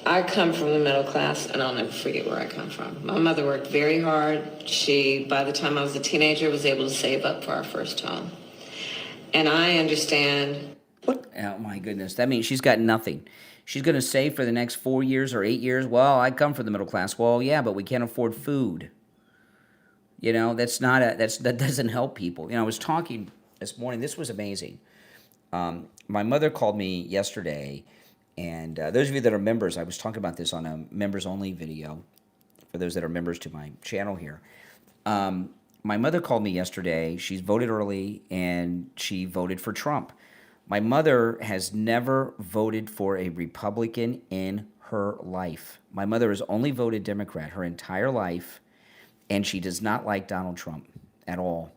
Speaker 4: I come from the middle class, and I'll never forget where I come from. My mother worked very hard. She, by the time I was a teenager, was able to save up for our first home. And I understand.
Speaker 1: Oh, my goodness. That means she's got nothing. She's going to save for the next 4 years or 8 years. Well, I come from the middle class. Well, yeah, but we can't afford food. You know, that doesn't help people. You know, I was talking this morning. This was amazing. My mother called me yesterday, and those of you that are members, I was talking about this on a members-only video, for those that are members to my channel here. My mother called me yesterday. She's voted early, and she voted for Trump. My mother has never voted for a Republican in her life. My mother has only voted Democrat her entire life, and she does not like Donald Trump at all.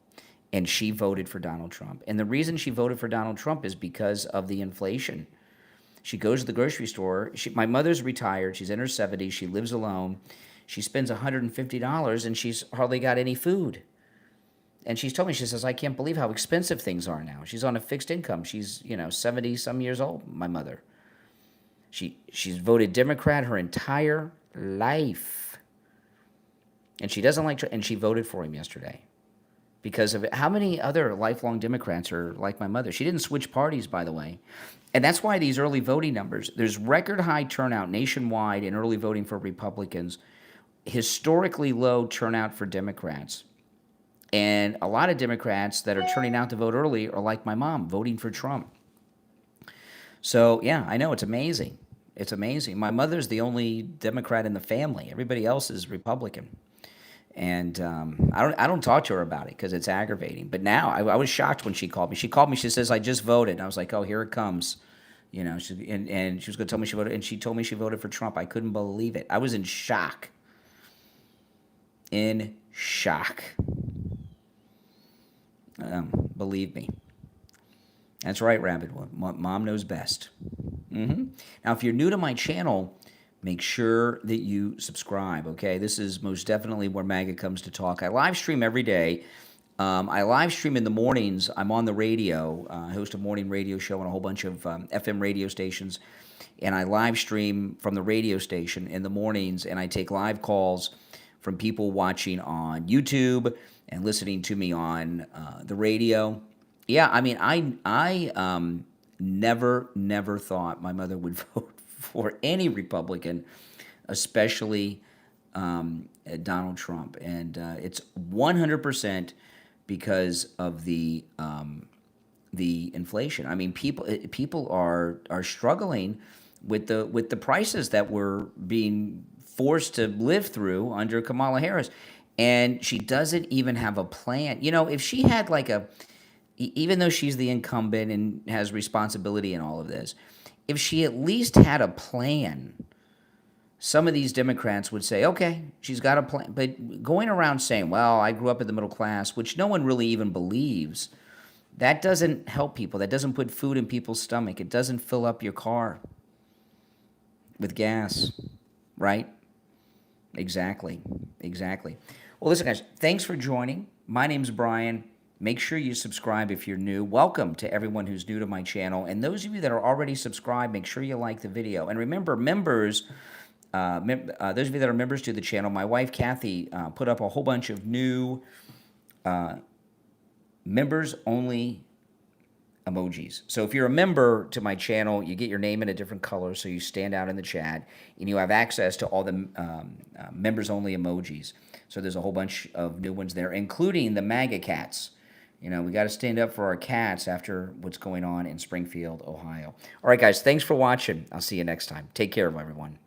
Speaker 1: And she voted for Donald Trump. And the reason she voted for Donald Trump is because of the inflation. She goes to the grocery store. My mother's retired. She's in her 70s. She lives alone. She spends $150, and she's hardly got any food. And she's told me, she says, I can't believe how expensive things are now. She's on a fixed income. She's, 70-some years old, my mother. She's voted Democrat her entire life. And she doesn't like, and she voted for him yesterday because of it. How many other lifelong Democrats are like my mother? She didn't switch parties, by the way. And that's why these early voting numbers, there's record high turnout nationwide in early voting for Republicans, historically low turnout for Democrats. And a lot of Democrats that are turning out to vote early are like my mom, voting for Trump. So, yeah, I know, it's amazing. It's amazing. My mother's the only Democrat in the family. Everybody else is Republican. And I don't talk to her about it because it's aggravating. But now, I was shocked when she called me. She called me, she says, I just voted. And I was like, oh, here it comes. And she was going to tell me she voted, and she told me she voted for Trump. I couldn't believe it. I was in shock. In shock. Believe me. That's right, Rabbit. Mom knows best. Now, if you're new to my channel, make sure that you subscribe, okay? This is most definitely where MAGA comes to talk. I live stream every day. I live stream in the mornings. I'm on the radio. I host a morning radio show on a whole bunch of FM radio stations. And I live stream from the radio station in the mornings, and I take live calls from people watching on YouTube and listening to me on the radio. Yeah, I mean, I never thought my mother would vote for any Republican, especially Donald Trump. And it's 100% because of the inflation. I mean, people are struggling with the prices that we're being forced to live through under Kamala Harris. And she doesn't even have a plan. If she had even though she's the incumbent and has responsibility in all of this, if she at least had a plan, some of these Democrats would say, okay, she's got a plan. But going around saying, well, I grew up in the middle class, which no one really even believes, that doesn't help people. That doesn't put food in people's stomach. It doesn't fill up your car with gas, right? Exactly. Well, listen, guys, thanks for joining. My name's Brian. Make sure you subscribe if you're new. Welcome to everyone who's new to my channel. And those of you that are already subscribed, make sure you like the video. And remember, members, those of you that are members to the channel, my wife, Kathy, put up a whole bunch of new members-only emojis. So if you're a member to my channel, you get your name in a different color so you stand out in the chat, and you have access to all the members-only emojis. So there's a whole bunch of new ones there, including the MAGA cats. We got to stand up for our cats after what's going on in Springfield, Ohio. All right, guys, thanks for watching. I'll see you next time. Take care, everyone.